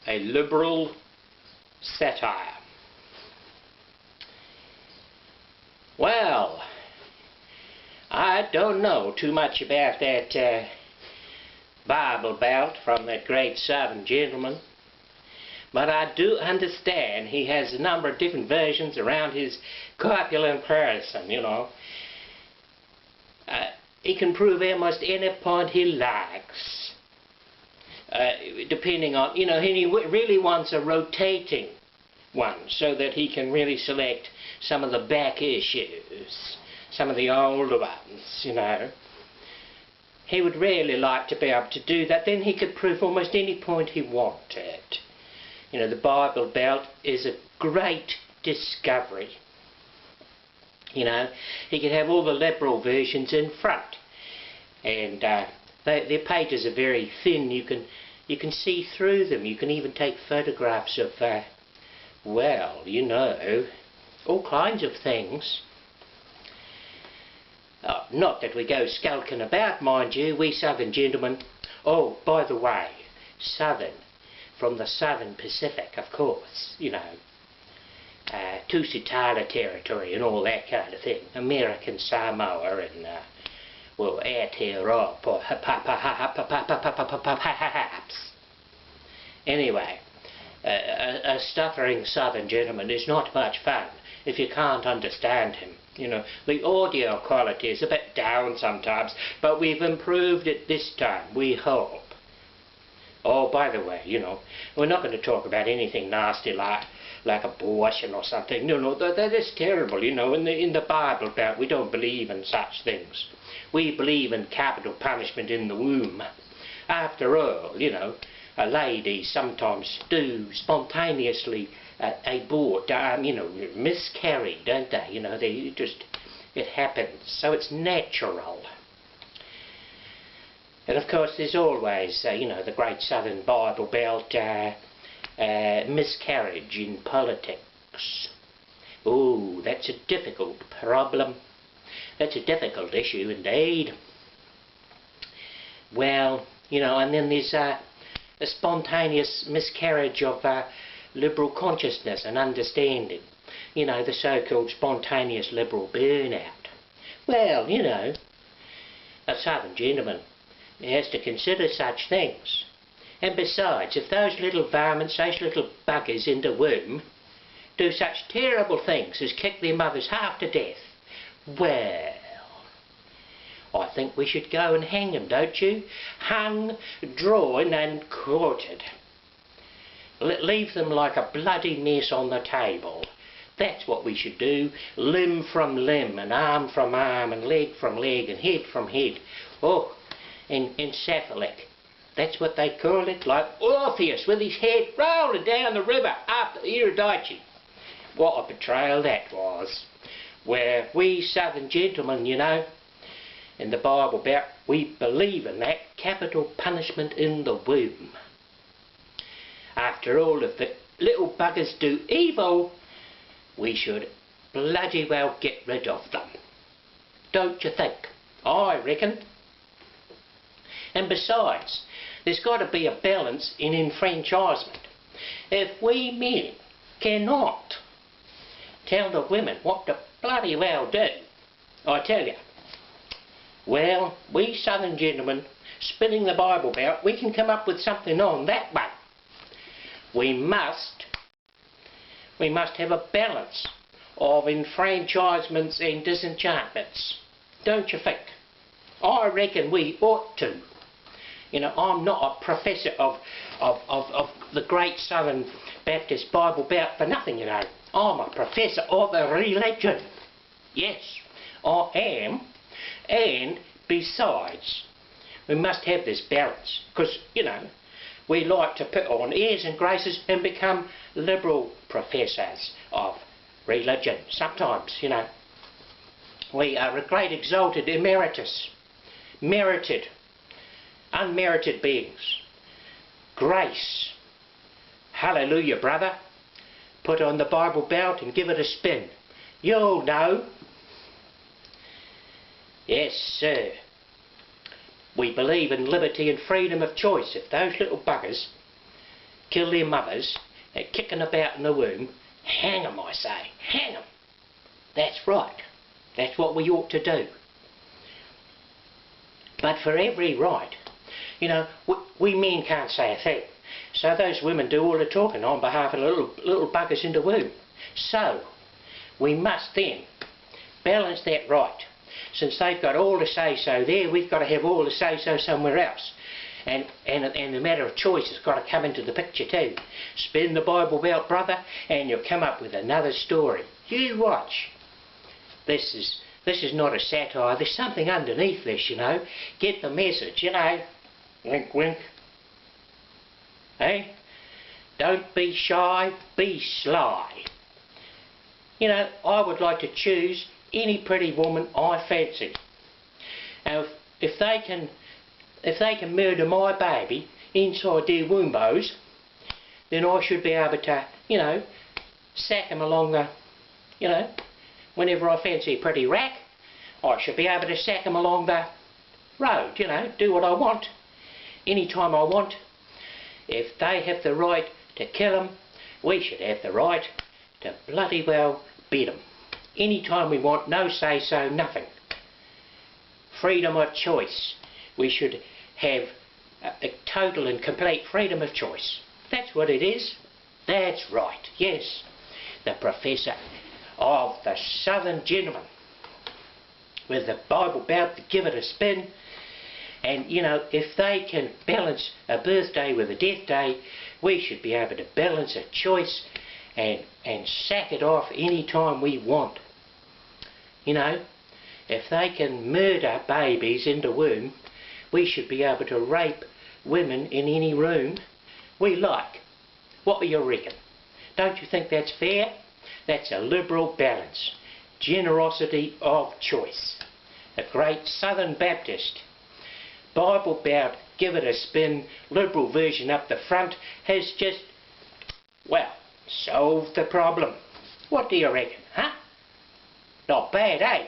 a liberal satire. Well, I don't know too much about that Bible belt from that great Southern gentleman, but I do understand he has a number of different versions around his corpulent person, you know. He can prove almost any point he likes, depending on, you know, and he really wants a rotating one so that he can really select some of the back issues, some of the older ones, you know. He would really like to be able to do that. Then he could prove almost any point he wanted. You know, the Bible Belt is a great discovery. You know, he could have all the liberal versions in front, and their pages are very thin. You can see through them. You can even take photographs of, well, you know, all kinds of things. Not that we go skulking about, mind you, we Southern gentlemen. Oh, by the way, Southern, from the Southern Pacific, of course, you know. Satire territory and all that kind of thing. American Samoa and, well, Aotearoa, perhaps. Anyway, a stuttering Southern gentleman is not much fun if you can't understand him. You know, the audio quality is a bit down sometimes, but we've improved it this time, we hope. Oh, by the way, you know, we're not going to talk about anything nasty like abortion or something. No, that is terrible, you know. In the Bible Belt, we don't believe in such things. We believe in capital punishment in the womb. After all, you know, ladies sometimes do spontaneously abort, you know, miscarry, don't they? You know, it happens, so it's natural. And of course there's always, you know, the great Southern Bible Belt miscarriage in politics. Oh, that's a difficult problem. That's a difficult issue indeed. Well, you know, and then there's a spontaneous miscarriage of liberal consciousness and understanding. You know, the so-called spontaneous liberal burnout. Well, you know, a Southern gentleman has to consider such things. And besides, if those little varmints, those little buggers in the womb, do such terrible things as kick their mothers half to death, well, I think we should go and hang them, don't you? Hung, drawn and quartered. Leave them like a bloody mess on the table. That's what we should do. Limb from limb, and arm from arm, and leg from leg, and head from head. Oh, encephalic. That's what they call it, like Orpheus with his head rolling down the river after Eurydice. What a betrayal that was. Where we Southern gentlemen, you know, in the Bible Belt, we believe in that capital punishment in the womb. After all, if the little buggers do evil, we should bloody well get rid of them. Don't you think? I reckon. And besides, there's got to be a balance in enfranchisement. If we men cannot tell the women what to bloody well do, I tell you, well, we Southern gentlemen, spinning the Bible Belt, we can come up with something on that one. We must have a balance of enfranchisements and disenchantments. Don't you think? I reckon we ought to. You know, I'm not a professor of the great Southern Baptist Bible Belt for nothing, you know. I'm a professor of a religion. Yes, I am. And besides, we must have this balance. Because, you know, we like to put on airs and graces and become liberal professors of religion. Sometimes, you know. We are a great exalted emeritus. Merited. Unmerited beings. Grace. Hallelujah, brother. Put on the Bible Belt and give it a spin. You'll know. Yes, sir. We believe in liberty and freedom of choice. If those little buggers kill their mothers, kicking about in the womb, hang 'em, I say, hang 'em. That's right. That's what we ought to do. But for every right, you know, we men can't say a thing. So those women do all the talking on behalf of the little buggers in the womb. So we must then balance that right. Since they've got all the say-so there, we've got to have all the say-so somewhere else. And the matter of choice has got to come into the picture too. Spin the Bible belt, brother, and you'll come up with another story. You watch. This is not a satire. There's something underneath this, you know. Get the message, you know. Wink, wink. Hey? Don't be shy, be sly. You know, I would like to choose any pretty woman I fancy. Now, if they can murder my baby inside their wombos, then I should be able to, you know, sack them along the, you know, whenever I fancy a pretty rack, I should be able to sack them along the road, you know, do what I want, anytime I want. If they have the right to kill them, we should have the right to bloody well beat them. Anytime we want, no say-so, nothing. Freedom of choice. We should have a total and complete freedom of choice. That's what it is. That's right, yes. The professor of the Southern gentleman with the Bible belt to give it a spin. And you know, if they can balance a birthday with a death day, we should be able to balance a choice and sack it off any time we want. You know, if they can murder babies in the womb, we should be able to rape women in any room we like. What do you reckon? Don't you think that's fair? That's a liberal balance. Generosity of choice. A great Southern Baptist, Bible belt, give it a spin, liberal version up the front has just, well, solved the problem. What do you reckon, huh? Not bad, eh?